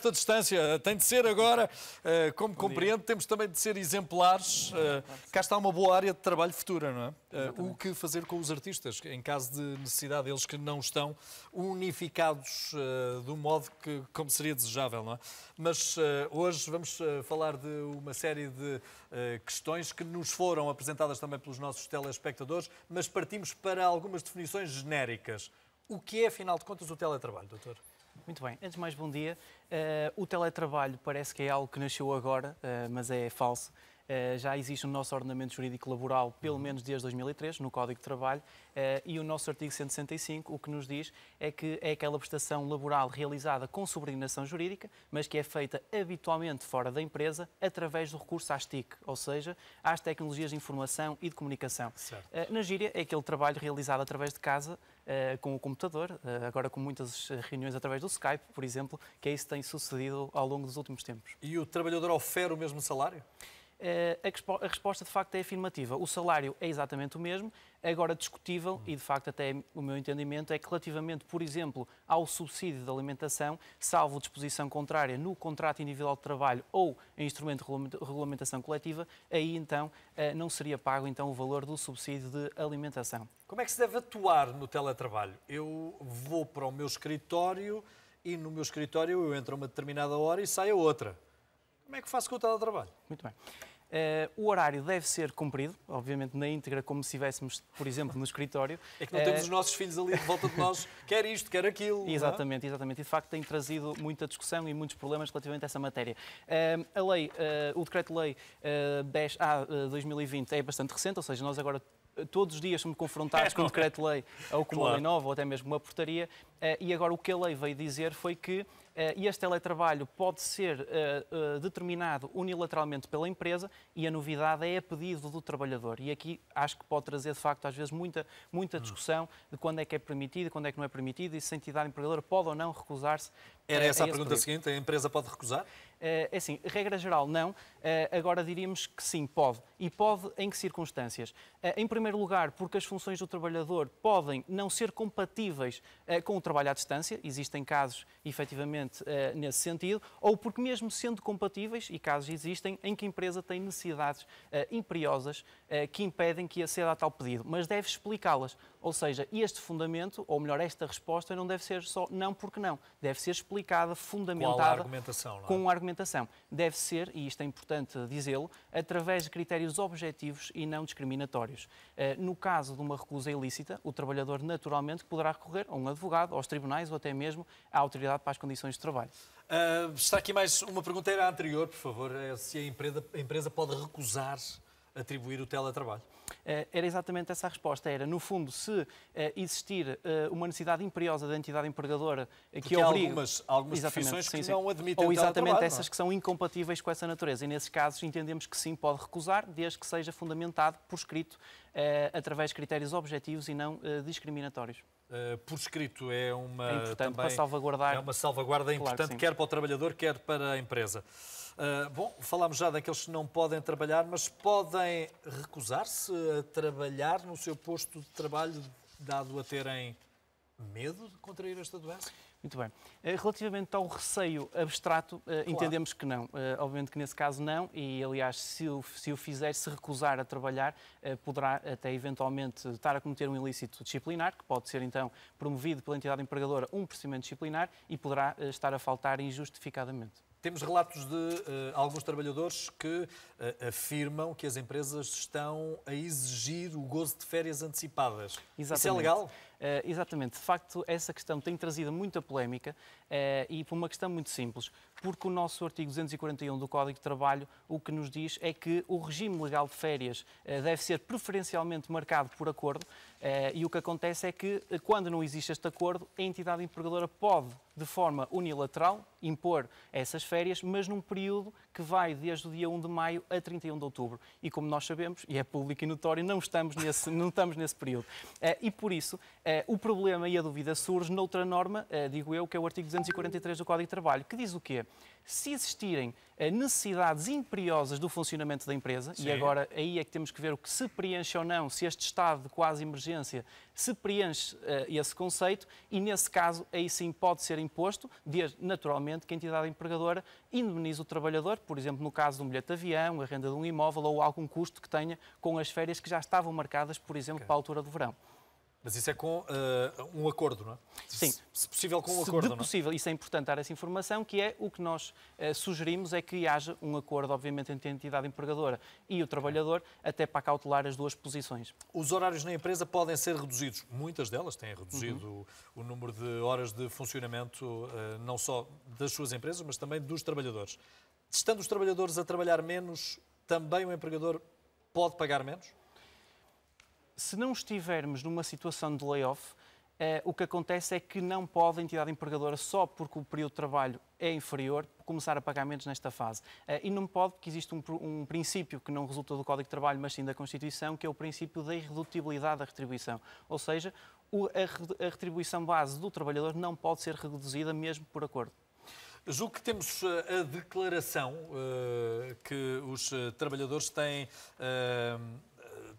esta distância. Tem de ser agora, como compreendo, temos também de ser exemplares. Cá está uma boa área de trabalho futura, não é? O que fazer com os artistas, em caso de necessidade, eles que não estão unificados do modo que, como seria desejável, não é? Mas hoje vamos falar de uma série de questões que nos foram apresentadas também pelos nossos telespectadores, mas partimos para algumas definições genéricas. O que é, afinal de contas, o teletrabalho, doutor? Muito bem. Antes de mais, bom dia. O teletrabalho parece que é algo que nasceu agora, mas é falso. Já existe no nosso ordenamento jurídico laboral, pelo menos desde 2003, no Código de Trabalho, e o nosso artigo 165, o que nos diz é que é aquela prestação laboral realizada com subordinação jurídica, mas que é feita habitualmente fora da empresa, através do recurso às TIC, ou seja, às tecnologias de informação e de comunicação. Na gíria, é aquele trabalho realizado através de casa, com o computador, agora com muitas reuniões através do Skype, por exemplo, que é isso que tem sucedido ao longo dos últimos tempos. E o trabalhador oferece o mesmo salário? A resposta, de facto, é afirmativa. O salário é exatamente o mesmo, agora discutível, e de facto até o meu entendimento é que relativamente, por exemplo, ao subsídio de alimentação, salvo disposição contrária no contrato individual de trabalho ou em instrumento de regulamentação coletiva, aí então não seria pago então o valor do subsídio de alimentação. Como é que se deve atuar no teletrabalho? Eu vou para o meu escritório e no meu escritório eu entro a uma determinada hora e saio a outra. Como é que faço com o teletrabalho? Muito bem. O horário deve ser cumprido, obviamente na íntegra, como se estivéssemos, por exemplo, no escritório. É que não temos os nossos filhos ali de volta de nós, quer isto, quer aquilo. Exatamente, exatamente. E de facto tem trazido muita discussão e muitos problemas relativamente a essa matéria. A lei, o Decreto-Lei 10/2020 é bastante recente, ou seja, nós agora todos os dias somos confrontados com um decreto-lei ou com uma lei nova ou até mesmo uma portaria, e agora o que a lei veio dizer foi que este teletrabalho pode ser determinado unilateralmente pela empresa e a novidade é a pedido do trabalhador. E aqui acho que pode trazer, de facto, às vezes muita discussão de quando é que é permitido e quando é que não é permitido e se a entidade empregadora pode ou não recusar-se. Era essa a pergunta seguinte, a empresa pode recusar? É assim, regra geral não, agora diríamos que sim, pode. E pode em que circunstâncias? Em primeiro lugar, porque as funções do trabalhador podem não ser compatíveis com o trabalho à distância, existem casos, efetivamente, nesse sentido, ou porque mesmo sendo compatíveis, e casos existem, em que a empresa tem necessidades imperiosas que impedem que aceda a tal pedido, mas deve explicá-las. Ou seja, este fundamento, ou melhor, esta resposta não deve ser só não porque não, deve ser explicada, fundamentada. Qual a argumentação, não é? Com a argumentação. Deve ser, e isto é importante dizê-lo, através de critérios objetivos e não discriminatórios. No caso de uma recusa ilícita, o trabalhador naturalmente poderá recorrer a um advogado, aos tribunais ou até mesmo à autoridade para as condições de trabalho. Está aqui mais uma pergunta, era anterior, por favor, se a empresa pode recusar atribuir o teletrabalho. Era exatamente essa a resposta. Era, no fundo, se existir uma necessidade imperiosa da entidade empregadora que obriga... algumas profissões que não admitem ou o exatamente essas que são incompatíveis com essa natureza. E, nesses casos, entendemos que sim, pode recusar, desde que seja fundamentado por escrito, através de critérios objetivos e não discriminatórios. Por escrito é importante também, para salvaguardar. É uma salvaguarda importante, claro, quer para o trabalhador, quer para a empresa. Bom, falámos já daqueles que não podem trabalhar, mas podem recusar-se a trabalhar no seu posto de trabalho, dado a terem medo de contrair esta doença? Muito bem. Relativamente ao receio abstrato, claro, entendemos que não. Obviamente que nesse caso não, e aliás, se o fizer, se recusar a trabalhar, poderá até eventualmente estar a cometer um ilícito disciplinar, que pode ser então promovido pela entidade empregadora um procedimento disciplinar e poderá estar a faltar injustificadamente. Temos relatos de alguns trabalhadores que afirmam que as empresas estão a exigir o gozo de férias antecipadas. Exatamente. Isso é legal? Exatamente. De facto, essa questão tem trazido muita polémica e por uma questão muito simples. Porque o nosso artigo 241 do Código de Trabalho o que nos diz é que o regime legal de férias deve ser preferencialmente marcado por acordo e o que acontece é que, quando não existe este acordo, a entidade empregadora pode, de forma unilateral, impor essas férias, mas num período que vai desde o dia 1 de maio a 31 de outubro. E como nós sabemos, e é público e notório, não estamos nesse período. E por isso, O problema e a dúvida surge noutra norma, digo eu, que é o artigo 243 do Código de Trabalho, que diz o quê? Se existirem necessidades imperiosas do funcionamento da empresa, Sim. e agora aí é que temos que ver o que se preenche ou não, se este estado de quase emergência se preenche esse conceito, e nesse caso aí sim pode ser imposto, desde naturalmente que a entidade empregadora indemnize o trabalhador, por exemplo, no caso de um bilhete de avião, a renda de um imóvel ou algum custo que tenha com as férias que já estavam marcadas, por exemplo, para a altura do verão. Mas isso é com um acordo, não é? Sim. Se possível, com um acordo, Se possível, isso é importante dar essa informação, que é o que nós sugerimos é que haja um acordo, obviamente, entre a entidade empregadora e o trabalhador, até para cautelar as duas posições. Os horários na empresa podem ser reduzidos. Muitas delas têm reduzido o número de horas de funcionamento, não só das suas empresas, mas também dos trabalhadores. Estando os trabalhadores a trabalhar menos, também o empregador pode pagar menos? Se não estivermos numa situação de layoff, o que acontece é que não pode a entidade empregadora, só porque o período de trabalho é inferior, começar a pagar menos nesta fase. E não pode, porque existe um princípio que não resulta do Código de Trabalho, mas sim da Constituição, que é o princípio da irredutibilidade da retribuição. Ou seja, a retribuição base do trabalhador não pode ser reduzida mesmo por acordo. Julgo que temos a declaração que os trabalhadores têm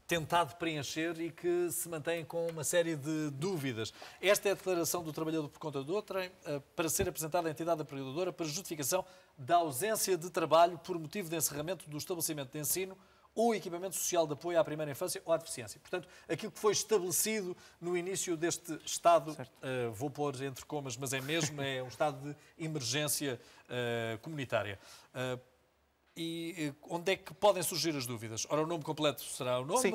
tentado preencher e que se mantém com uma série de dúvidas. Esta é a declaração do trabalhador por conta de outrem, para ser apresentada à entidade empregadora para justificação da ausência de trabalho por motivo de encerramento do estabelecimento de ensino ou equipamento social de apoio à primeira infância ou à deficiência. Portanto, aquilo que foi estabelecido no início deste estado, vou pôr entre comas, mas é mesmo, é um estado de emergência comunitária. E onde é que podem surgir as dúvidas? Ora, o nome completo será o nome, sim.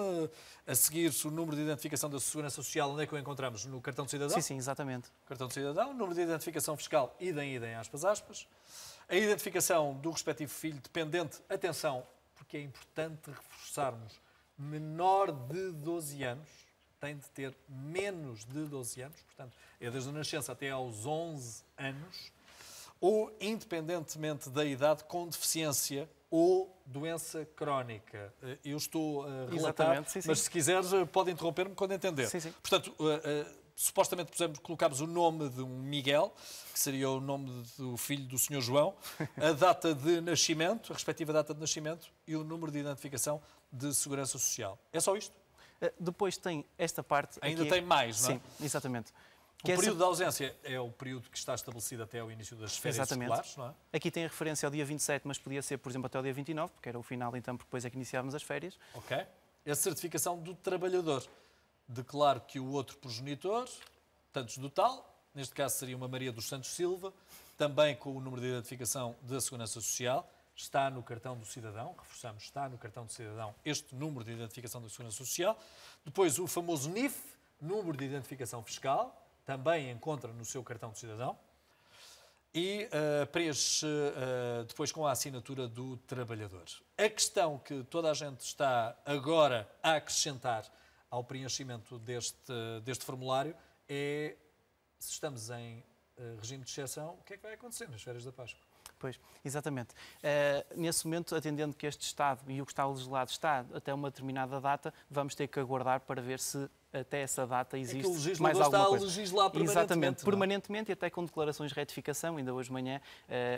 A seguir o número de identificação da Segurança Social, onde é que o encontramos? No cartão de cidadão? Sim, exatamente. Cartão de cidadão, número de identificação fiscal, idem, aspas, aspas. A identificação do respectivo filho dependente, atenção, porque é importante reforçarmos, menor de 12 anos, tem de ter menos de 12 anos, portanto, é desde a nascença até aos 11 anos, ou, independentemente da idade, com deficiência ou doença crónica. Eu estou a relatar, sim. mas se quiser pode interromper-me quando entender. Sim. Portanto, supostamente colocámos o nome de um Miguel, que seria o nome do filho do Sr. João, a data de nascimento, a respectiva data de nascimento e o número de identificação de Segurança Social. É só isto? Depois tem esta parte... Ainda aqui, tem mais, não é? Sim, exatamente. O período de ausência é o período que está estabelecido até ao início das férias escolares, não é? Aqui tem a referência ao dia 27, mas podia ser, por exemplo, até ao dia 29, porque era o final, então, porque depois é que iniciávamos as férias. Ok. A certificação do trabalhador. Declaro que o outro progenitor, tantos do tal, neste caso seria uma Maria dos Santos Silva, também com o número de identificação da Segurança Social, está no cartão do cidadão, reforçamos, está no cartão do cidadão este número de identificação da Segurança Social. Depois o famoso NIF, número de identificação fiscal, também encontra no seu cartão de cidadão e preenche depois com a assinatura do trabalhador. A questão que toda a gente está agora a acrescentar ao preenchimento deste formulário é se estamos em regime de exceção, o que é que vai acontecer nas férias da Páscoa? Pois, exatamente. Nesse momento, atendendo que este Estado e o que está legislado está até uma determinada data, vamos ter que aguardar para ver se até essa data existe mais alguma coisa. Está a legislar permanentemente. Exatamente, permanentemente e até com declarações de retificação. Ainda hoje de manhã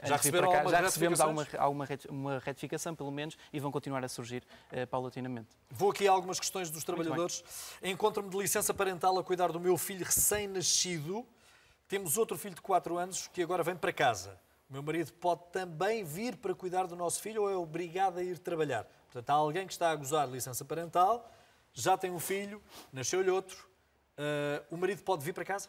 já recebemos uma retificação, pelo menos, e vão continuar a surgir paulatinamente. Vou aqui a algumas questões dos trabalhadores. Encontro-me de licença parental a cuidar do meu filho recém-nascido. Temos outro filho de 4 anos que agora vem para casa. O meu marido pode também vir para cuidar do nosso filho ou é obrigado a ir trabalhar? Portanto, há alguém que está a gozar licença parental, já tem um filho, nasceu-lhe outro. O marido pode vir para casa?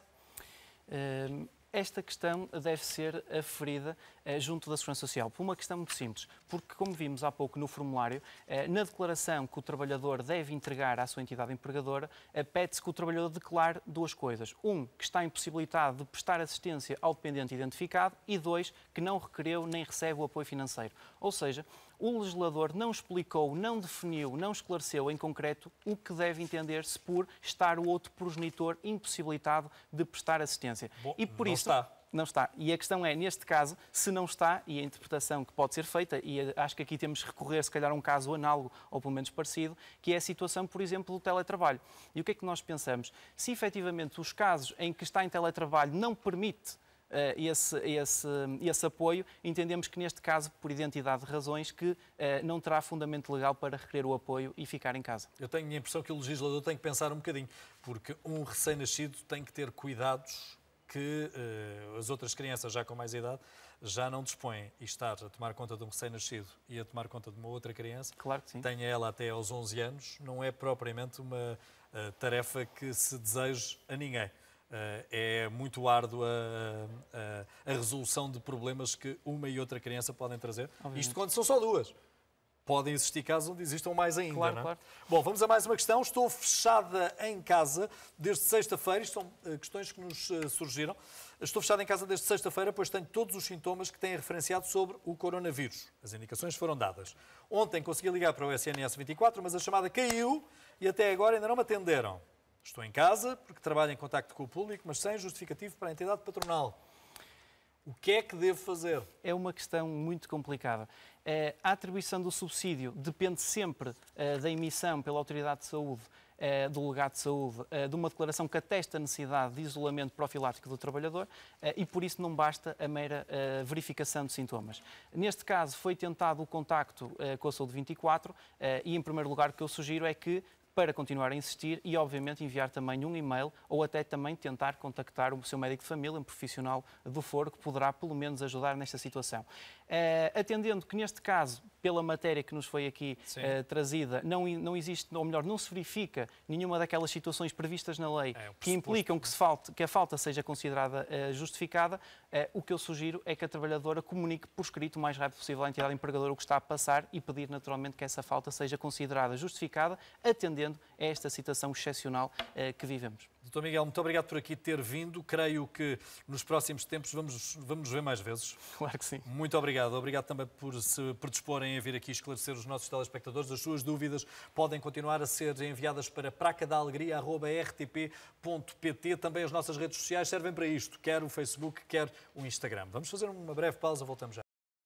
Esta questão deve ser aferida junto da Segurança Social, por uma questão muito simples, porque, como vimos há pouco no formulário, na declaração que o trabalhador deve entregar à sua entidade empregadora, pede-se que o trabalhador declare duas coisas. Um, que está impossibilitado de prestar assistência ao dependente identificado e dois, que não requereu nem recebe o apoio financeiro. Ou seja, o legislador não explicou, não definiu, não esclareceu em concreto o que deve entender-se por estar o outro progenitor impossibilitado de prestar assistência. Bom, e por não isso está. Não está. E a questão é, neste caso, se não está, e a interpretação que pode ser feita, e acho que aqui temos que recorrer, se calhar, a um caso análogo, ou pelo menos parecido, que é a situação, por exemplo, do teletrabalho. E o que é que nós pensamos? Se efetivamente os casos em que está em teletrabalho não permite esse apoio, entendemos que neste caso, por identidade de razões, que não terá fundamento legal para requerer o apoio e ficar em casa. Eu tenho a impressão que o legislador tem que pensar um bocadinho, porque um recém-nascido tem que ter cuidados que as outras crianças já com mais idade já não dispõem, e estar a tomar conta de um recém-nascido e a tomar conta de uma outra criança, claro que sim, tenha ela até aos 11 anos, não é propriamente uma tarefa que se deseje a ninguém. É muito árdua a resolução de problemas que uma e outra criança podem trazer. Obviamente. Isto quando são só duas. Podem existir casos onde existam mais ainda, claro, não é? Claro. Bom, vamos a mais uma questão. Estou fechada em casa desde sexta-feira. Isto são questões que nos surgiram. Estou fechada em casa desde sexta-feira, pois tenho todos os sintomas que têm referenciado sobre o coronavírus. As indicações foram dadas. Ontem consegui ligar para o SNS 24, mas a chamada caiu e até agora ainda não me atenderam. Estou em casa porque trabalho em contacto com o público, mas sem justificativo para a entidade patronal. O que é que devo fazer? É uma questão muito complicada. A atribuição do subsídio depende sempre da emissão pela Autoridade de Saúde, do Delegado de Saúde, de uma declaração que atesta a necessidade de isolamento profilático do trabalhador e por isso não basta a mera verificação de sintomas. Neste caso foi tentado o contacto com a Saúde 24 e em primeiro lugar o que eu sugiro é que para continuar a insistir e, obviamente, enviar também um e-mail ou até também tentar contactar o seu médico de família, um profissional do foro, que poderá, pelo menos, ajudar nesta situação. Atendendo que, neste caso, pela matéria que nos foi aqui trazida, não existe, ou melhor, não se verifica nenhuma daquelas situações previstas na lei que implicam que a falta seja considerada justificada, o que eu sugiro é que a trabalhadora comunique por escrito o mais rápido possível à entidade empregadora o que está a passar e pedir, naturalmente, que essa falta seja considerada justificada, atendendo a esta situação excepcional que vivemos. Doutor Miguel, muito obrigado por aqui ter vindo. Creio que nos próximos tempos vamos ver mais vezes. Claro que sim. Muito obrigado. Obrigado também por se predisporem a vir aqui esclarecer os nossos telespectadores. As suas dúvidas podem continuar a ser enviadas para pracadaalegria@rtp.pt. Também as nossas redes sociais servem para isto, quer o Facebook, quer o Instagram. Vamos fazer uma breve pausa, voltamos já.